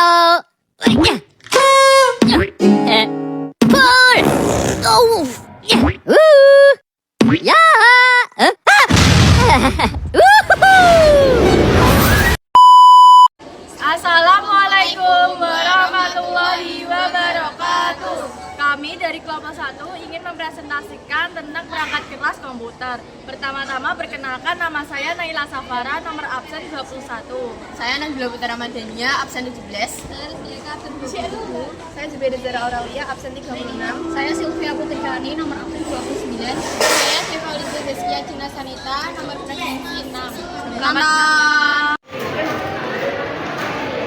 Halo. Pul. Oh. Ya. Assalamualaikum warahmatullahi wabarakatuh. Kami dari kelompok 1 ingin mempresentasikan tentang perangkat kelas komputer. Pertama-tama perkenalkan, nama saya Naila Safara, nomor absen 21. Saya Nabila Putera Madania, absen 17. Saya Zubaida Zara Aurelia, absen 36. Saya Sylvia Putrikani, nomor absen 29. Saya Devaliza Deskia Cina Sanita, nomor presensi 6. Selamat.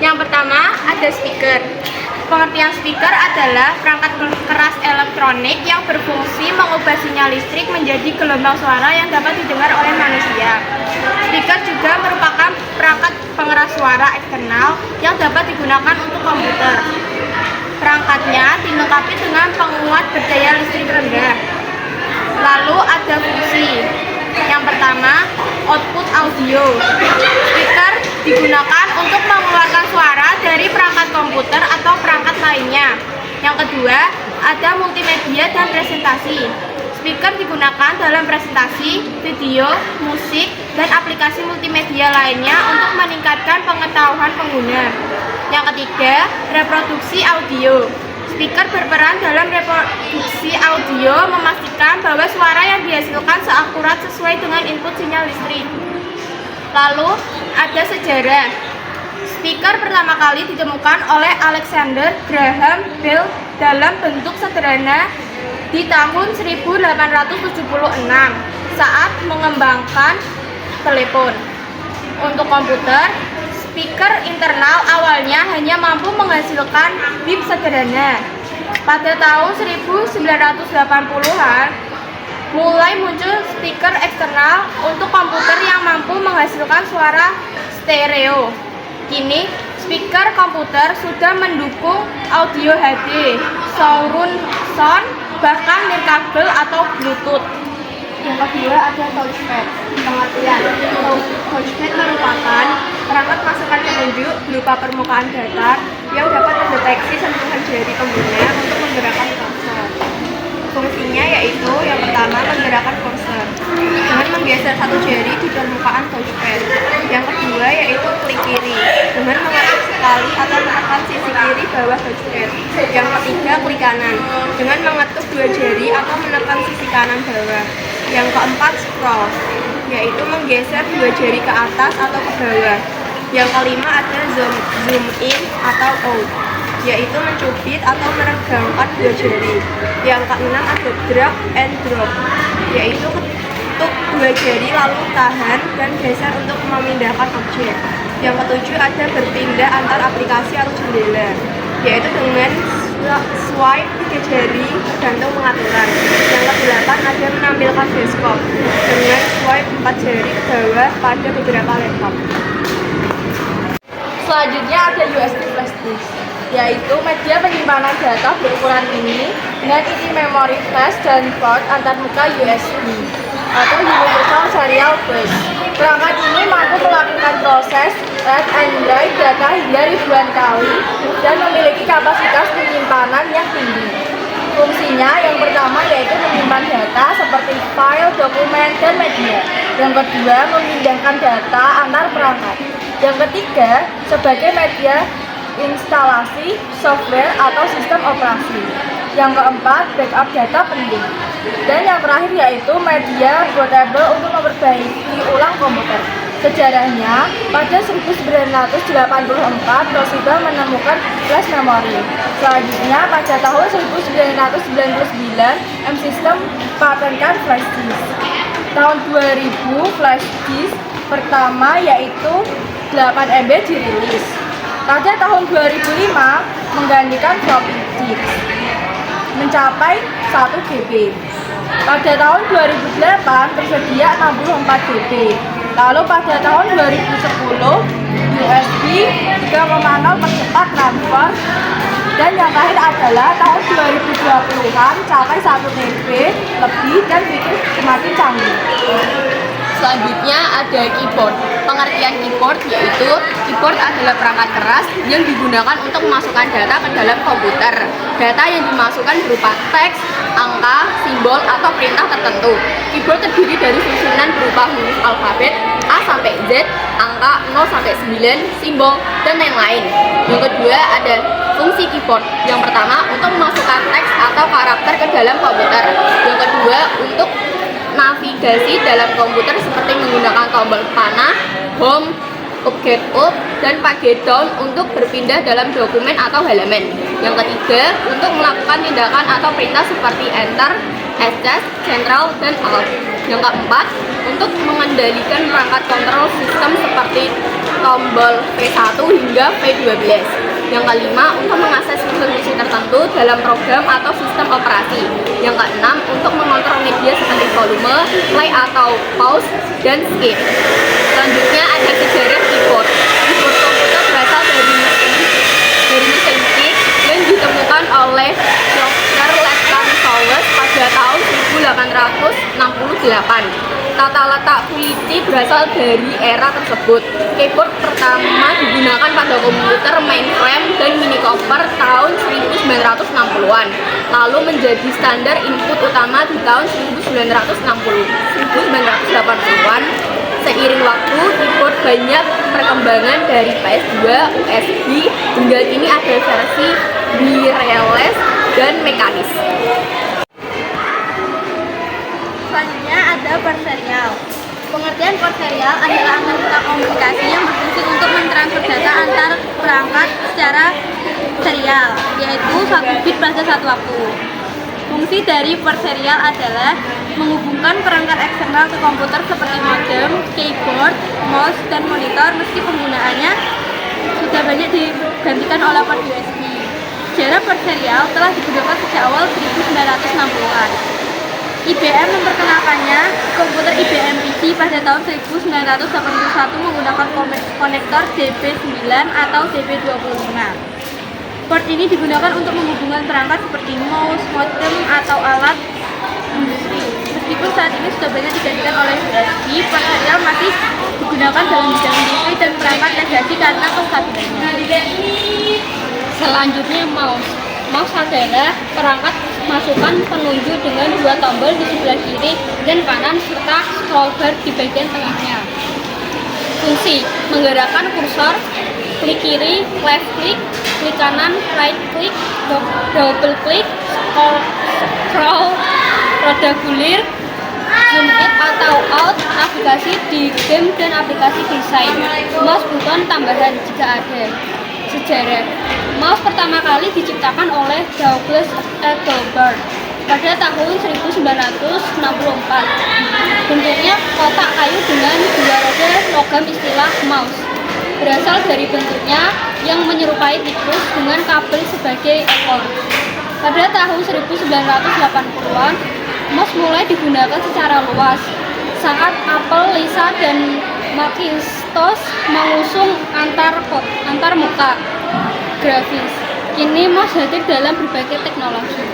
Yang pertama ada speaker. Pengertian speaker adalah perangkat keras elektronik yang berfungsi mengubah sinyal listrik menjadi gelombang suara yang dapat didengar oleh manusia. Speaker juga merupakan perangkat pengeras suara eksternal yang dapat digunakan untuk komputer. Perangkatnya dilengkapi dengan penguat berdaya listrik rendah. Lalu ada fungsi. Yang pertama, output audio. Speaker digunakan untuk mengeluarkan suara dari perangkat komputer atau perangkat lainnya. Yang kedua, ada multimedia dan presentasi. Speaker digunakan dalam presentasi, video, musik, dan aplikasi multimedia lainnya untuk meningkatkan pengetahuan pengguna. Yang ketiga, reproduksi audio. Speaker berperan dalam reproduksi audio, memastikan bahwa suara yang dihasilkan seakurat sesuai dengan input sinyal listrik. Lalu ada sejarah. Speaker pertama kali ditemukan oleh Alexander Graham Bell dalam bentuk sederhana di tahun 1876 saat mengembangkan telepon. Untuk komputer, speaker internal awalnya hanya mampu menghasilkan bip sederhana. Pada tahun 1980-an, mulai muncul speaker eksternal untuk komputer yang mampu menghasilkan suara stereo. Kini, speaker komputer sudah mendukung audio HD, surround sound, bahkan nirkabel atau Bluetooth. Yang kedua ada touchpad. Pengertian, touchpad merupakan perangkat masukan penunjuk berupa permukaan datar yang dapat mendeteksi sentuhan jari pengguna untuk menggerakkan kursor. Fungsinya yaitu yang pertama menggerakkan kursor dengan menggeser satu jari di permukaan touchpad. Yang kedua yaitu klik kiri dengan mengetuk sekali atau menekan sisi kiri bawah touchpad. Yang ketiga klik kanan dengan mengetuk dua jari atau menekan sisi kanan bawah. Yang keempat scroll, yaitu menggeser dua jari ke atas atau ke bawah. Yang kelima ada zoom in atau out, yaitu mencubit atau meregangkan dua jari. Yang keenam ada drag and drop, yaitu ketuk dua jari lalu tahan dan geser untuk memindahkan objek. Yang ketujuh ada berpindah antar aplikasi atau jendela, yaitu dengan swipe 3 jari tergantung pengaturan. Yang kedelapan ada menampilkan deskop dengan swipe 4 jari ke bawah pada beberapa laptop. Selanjutnya ada USB flash disk, yaitu media penyimpanan data berukuran mini dengan isi memori flash dan port antarmuka USB atau Universal Serial Bus. Perangkat ini mampu melakukan proses read and write data hingga ribuan kali dan memiliki kapasitas penyimpanan yang tinggi. Fungsinya yang pertama yaitu menyimpan data seperti file, dokumen, dan media. Yang kedua, memindahkan data antar perangkat. Yang ketiga, sebagai media instalasi software atau sistem operasi. Yang keempat, backup data penting. Dan yang terakhir yaitu media portable untuk memperbaiki ulang komputer. Sejarahnya, pada 1984 Toshiba menemukan flash memory. Selanjutnya, pada tahun 1999 M-System patenkan flash disk. Tahun 2000 flash disk pertama yaitu 8 MB dirilis. Pada tahun 2005 menggantikan floppy disk mencapai 1 GB. Pada tahun 2008 tersedia 64 GB. Lalu pada tahun 2010 USB 3.0 percepat transfer. Dan yang terakhir adalah tahun 2020-an capai 1 TB lebih dan fitur semakin canggih. Selanjutnya ada keyboard. Pengertian keyboard yaitu keyboard adalah perangkat keras yang digunakan untuk memasukkan data ke dalam komputer. Data yang dimasukkan berupa teks, angka, simbol, atau perintah tertentu. Keyboard terdiri dari susunan berupa huruf alfabet A sampai Z, angka 0 sampai 9, simbol, dan lain-lain. Yang kedua ada fungsi keyboard. Yang pertama untuk memasukkan teks atau karakter ke dalam komputer. Yang kedua untuk navigasi dalam komputer seperti menggunakan tombol panah, home, upgrade up, dan page down untuk berpindah dalam dokumen atau halaman. Yang ketiga untuk melakukan tindakan atau perintah seperti enter, escape, central, dan alt. Yang keempat untuk mengendalikan perangkat kontrol sistem seperti tombol V1 hingga V12. Yang kelima untuk mengakses fungsi tertentu dalam program atau sistem operasi. Yang keenam untuk mengontrol media seperti volume, play atau pause, dan skip. Selanjutnya ada sejarah keyboard. Keyboard komputer berasal dari mesin ketik yang ditemukan oleh Dr. Letland Sowers pada tahun 1868. Tata letak kunci berasal dari era tersebut. Keyboard pertama digunakan pada komputer mainframe dan minicomputer tahun 1960-an, lalu menjadi standar input utama di tahun 1980-an. Seiring waktu, keyboard banyak perkembangan dari PS2, USB, hingga kini ada versi wireless dan mekanis. Selanjutnya ada port serial. Pengertian port serial adalah antar komunikasi yang berfungsi untuk mentransfer data antar perangkat secara serial, yaitu 1 bit pada satu waktu. Fungsi dari port serial adalah menghubungkan perangkat eksternal ke komputer seperti modem, keyboard, mouse, dan monitor meski penggunaannya sudah banyak digantikan oleh port USB. Sejarah port serial telah digunakan sejak awal 1960-an. IBM memperkenalkannya komputer IBM PC pada tahun 1981 menggunakan konektor DB9 atau DB25. Port ini digunakan untuk menghubungkan perangkat seperti mouse, modem, atau alat industri. Meskipun saat ini sudah banyak digantikan oleh USB, port serial masih digunakan dalam bidang industri dan perangkat legasi karena kestabilannya. Selanjutnya mouse. Mouse adalah perangkat masukan penunjuk dengan dua tombol di sebelah kiri dan kanan serta scroll bar di bagian tengahnya. Fungsi: menggerakkan kursor, klik kiri, left click, klik kanan, right click, double click, scroll, roda gulir, zoom in atau out, navigasi di game dan aplikasi desain. Mouse buton tambahan jika ada. Sejarah. Mouse pertama kali diciptakan oleh Douglas Engelbart pada tahun 1964. Bentuknya kotak kayu dengan dua roda logam. Istilah mouse berasal dari bentuknya yang menyerupai tikus dengan kabel sebagai ekor. Pada tahun 1980-an, mouse mulai digunakan secara luas saat Apple, Lisa, dan Macintosh mengusung antar muka grafis. Kini mouse hadir dalam berbagai teknologi.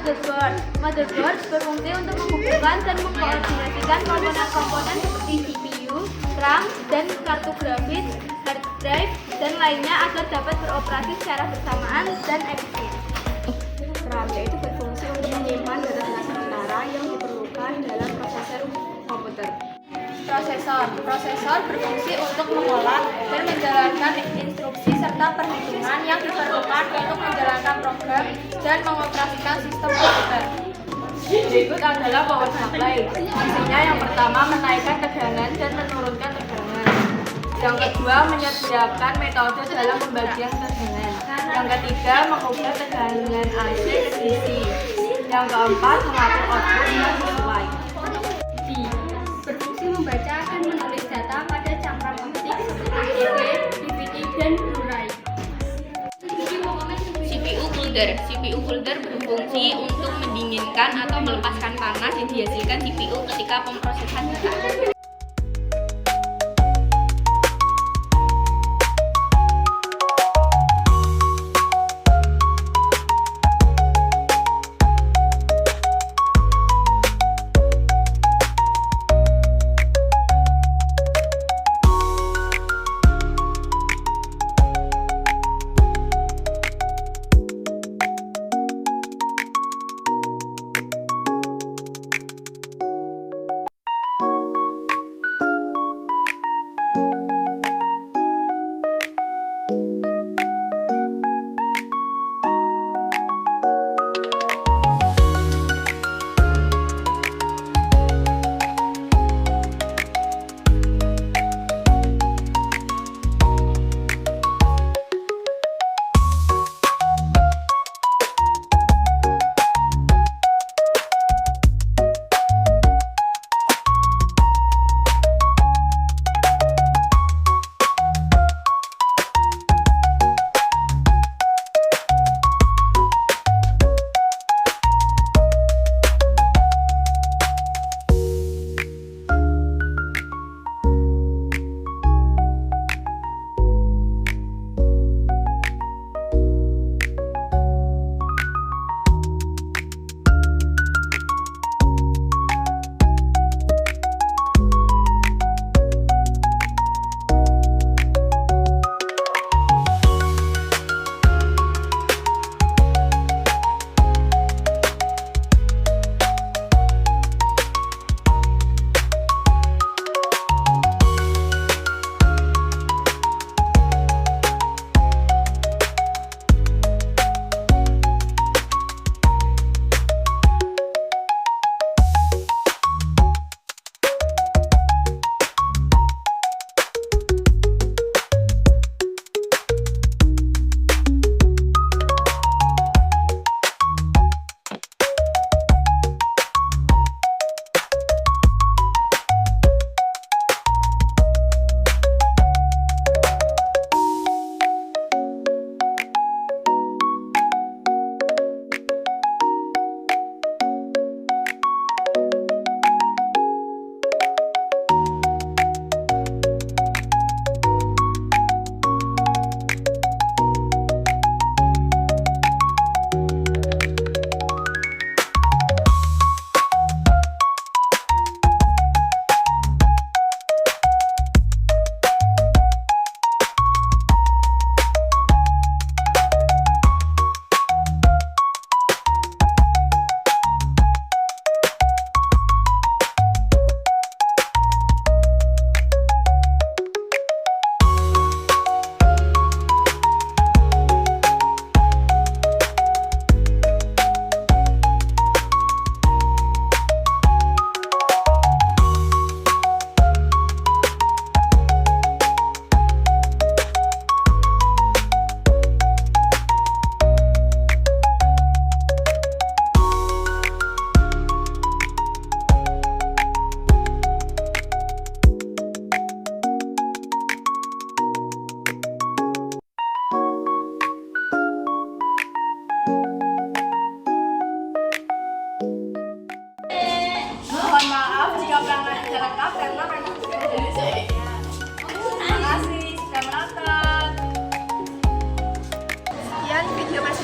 Motherboard. Motherboard berfungsi untuk menghubungkan dan mengkoordinasikan komponen-komponen seperti CPU, RAM, dan kartu grafis, hard drive, dan lainnya agar dapat beroperasi secara bersamaan dan efisien. RAM yaitu berfungsi untuk menyimpan data sementara yang diperlukan dalam prosesor komputer. Prosesor berfungsi untuk mengolah dan menjalankan instruksi serta perhitungan yang diperlukan untuk menjalankan program dan mengoperasikan sistem komputer. Berikut adalah power supply. Fungsinya yang pertama menaikkan tegangan dan menurunkan tegangan. Yang kedua menyediakan metode dalam pembagian tegangan. Yang ketiga mengubah tegangan AC ke DC. Yang keempat mengatur output yang sesuai. Berfungsi membaca dan menulis data pada cangkram optik seperti CD, DVD, dan Blu-ray. CPU cooler berfungsi untuk mendinginkan atau melepaskan panas yang dihasilkan CPU ketika pemrosesan data.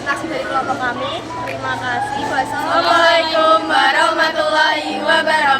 kasih dari kelompok kami. Terima kasih. Wassalamualaikum Assalamualaikum warahmatullahi wabarakatuh.